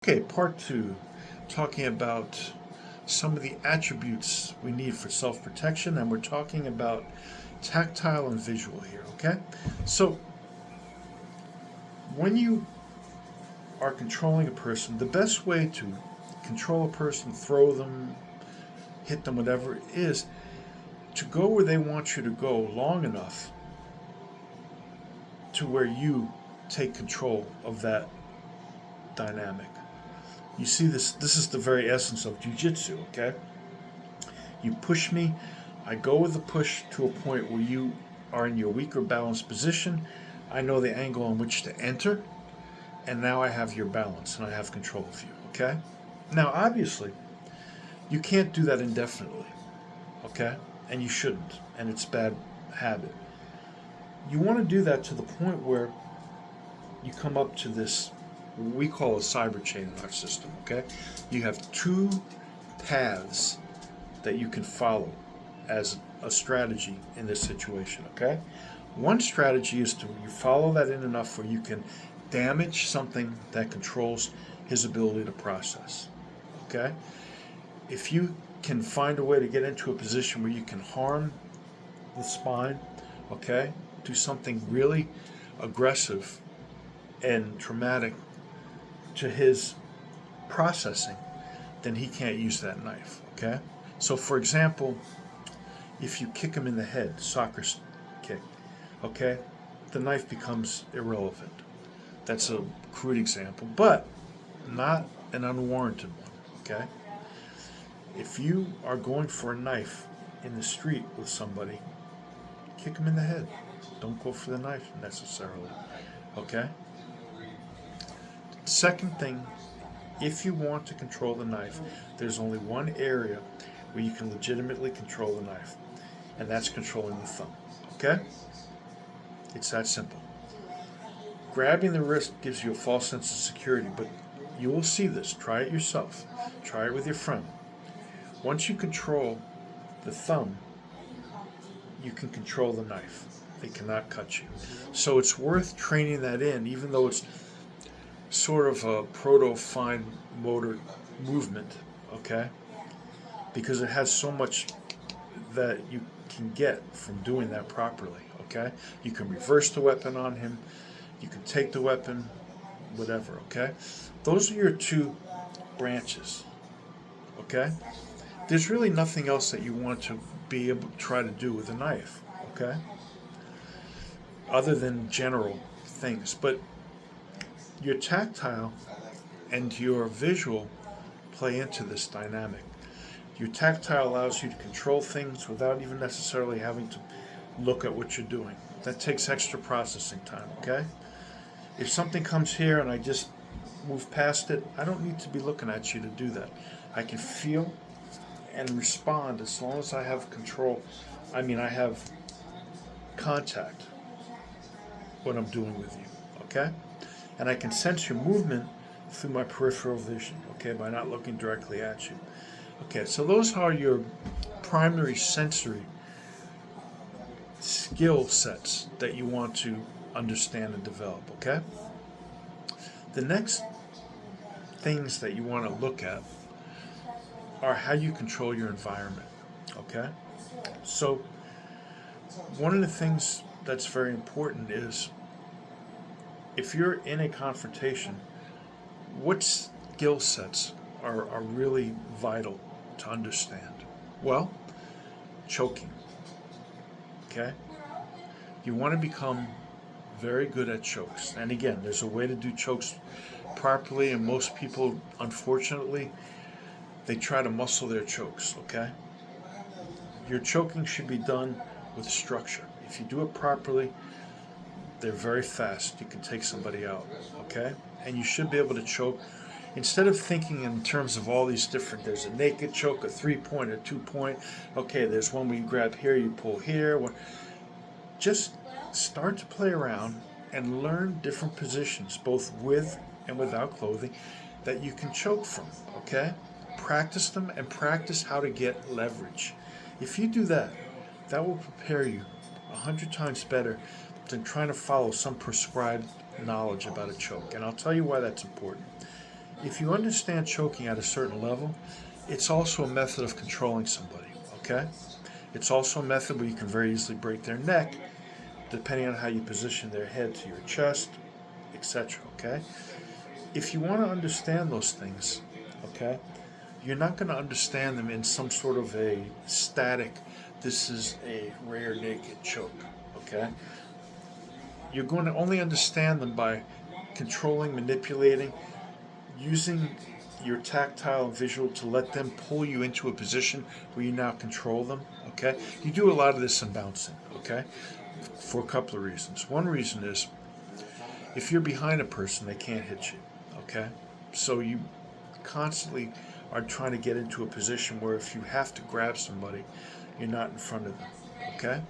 Okay, part two, talking about some of the attributes we need for self protection, and we're talking about tactile and visual here, okay? So, when you are controlling a person, the best way to control a person, throw them, hit them, whatever it is, to go where they want you to go long enough to where you take control of that dynamic. You see, this is the very essence of jujitsu, okay? You push me, I go with the push to a point where you are in your weaker balanced position. I know the angle on which to enter, and now I have your balance and I have control of you, okay? Now, obviously, you can't do that indefinitely, okay? And you shouldn't, and it's bad habit. You want to do that to the point where you come up to this, we call a cyber chain in our system, okay? You have two paths that you can follow as a strategy in this situation, okay? One strategy is to you follow that in enough where you can damage something that controls his ability to process, okay? If you can find a way to get into a position where you can harm the spine, okay, do something really aggressive and traumatic to his processing, then he can't use that knife, okay? So, for example, if you kick him in the head, soccer kick, okay, the knife becomes irrelevant. That's a crude example, but not an unwarranted one, okay? If you are going for a knife in the street with somebody, kick him in the head. Don't go for the knife necessarily, okay? Second thing, if you want to control the knife, there's only one area where you can legitimately control the knife, and that's controlling the thumb. Okay? It's that simple. Grabbing the wrist gives you a false sense of security, but you will see this. Try it yourself. Try it with your friend. Once you control the thumb, you can control the knife. They cannot cut you. So it's worth training that in, even though it's sort of a proto fine motor movement, okay? Because it has so much that you can get from doing that properly, okay? You can reverse the weapon on him, you can take the weapon, whatever, okay? Those are your two branches, okay? There's really nothing else that you want to be able to try to do with a knife, okay? Other than general things. But your tactile and your visual play into this dynamic. Your tactile allows you to control things without even necessarily having to look at what you're doing. That takes extra processing time, okay? If something comes here and I just move past it, I don't need to be looking at you to do that. I can feel and respond as long as I have control. I have contact what I'm doing with you, okay? And I can sense your movement through my peripheral vision, okay, by not looking directly at you. Okay, so those are your primary sensory skill sets that you want to understand and develop, okay? The next things that you want to look at are how you control your environment, okay? So, one of the things that's very important is if you're in a confrontation, what skill sets are really vital to understand? Well, choking, okay? You want to become very good at chokes. And again, there's a way to do chokes properly, and most people, unfortunately, they try to muscle their chokes, okay? Your choking should be done with structure. If you do it properly, they're very fast. You can take somebody out, okay? And you should be able to choke. Instead of thinking in terms of all these different, there's a naked choke, a 3-point, a 2-point. Okay, there's one where you grab here, you pull here. Just start to play around and learn different positions, both with and without clothing, that you can choke from, okay? Practice them and practice how to get leverage. If you do that, that will prepare you 100 times better than trying to follow some prescribed knowledge about a choke. And I'll tell you why that's important. if you understand choking at a certain level, it's also a method of controlling somebody, okay? It's also a method where you can very easily break their neck, depending on how you position their head to your chest, etc., okay? If you want to understand those things, okay, you're not going to understand them in some sort of a static, this is a rear naked choke, okay? You're going to only understand them by controlling, manipulating, using your tactile and visual to let them pull you into a position where you now control them, okay? You do a lot of this in bouncing, okay? For a couple of reasons. One reason is if you're behind a person, they can't hit you, okay? So you constantly are trying to get into a position where if you have to grab somebody, you're not in front of them, okay?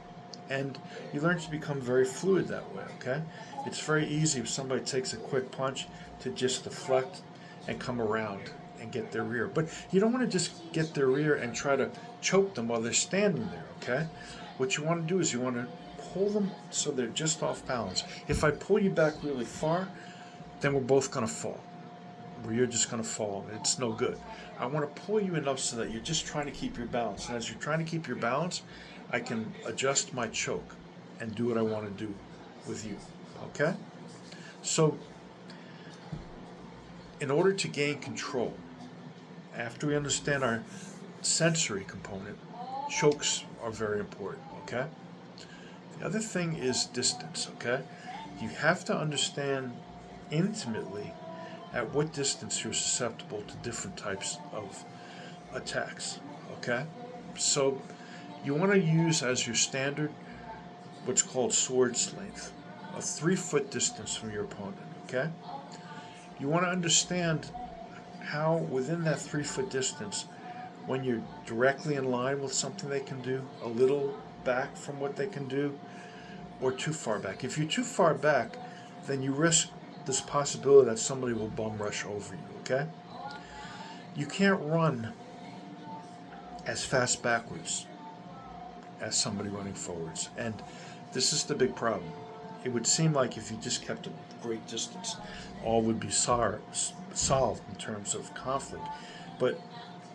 And you learn to become very fluid that way, okay? It's very easy if somebody takes a quick punch to just deflect and come around and get their rear. But you don't want to just get their rear and try to choke them while they're standing there, okay? What you want to do is you want to pull them so they're just off balance. If I pull you back really far, then we're both going to fall. Where you're just going to fall. It's no good. I want to pull you enough so that you're just trying to keep your balance. And as you're trying to keep your balance, I can adjust my choke and do what I want to do with you. Okay? So, in order to gain control, after we understand our sensory component, chokes are very important. Okay? The other thing is distance. Okay? You have to understand intimately at what distance you're susceptible to different types of attacks, okay? So you want to use as your standard what's called sword's length, a 3-foot distance from your opponent, okay? You want to understand how within that 3-foot distance, when you're directly in line with something they can do, a little back from what they can do, or too far back. If you're too far back, then you risk this possibility that somebody will bum rush over you, okay? You can't run as fast backwards as somebody running forwards. And this is the big problem. It would seem like if you just kept a great distance, all would be solved in terms of conflict. But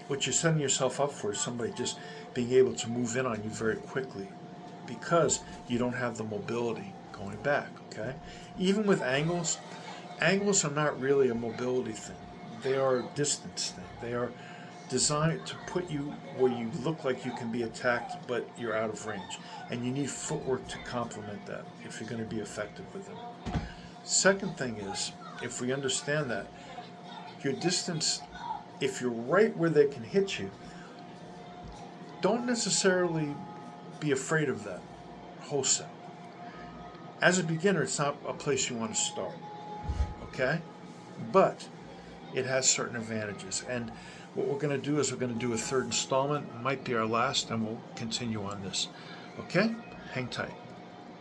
what you're setting yourself up for is somebody just being able to move in on you very quickly because you don't have the mobility going back, okay? Even with angles are not really a mobility thing. They are a distance thing. They are designed to put you where you look like you can be attacked, but you're out of range. And you need footwork to complement that if you're going to be effective with them. Second thing is, if we understand that, your distance, if you're right where they can hit you, don't necessarily be afraid of that wholesale. As a beginner, it's not a place you want to start, okay? But it has certain advantages. And what we're going to do is we're going to do a third installment. It might be our last, and we'll continue on this. Okay? Hang tight.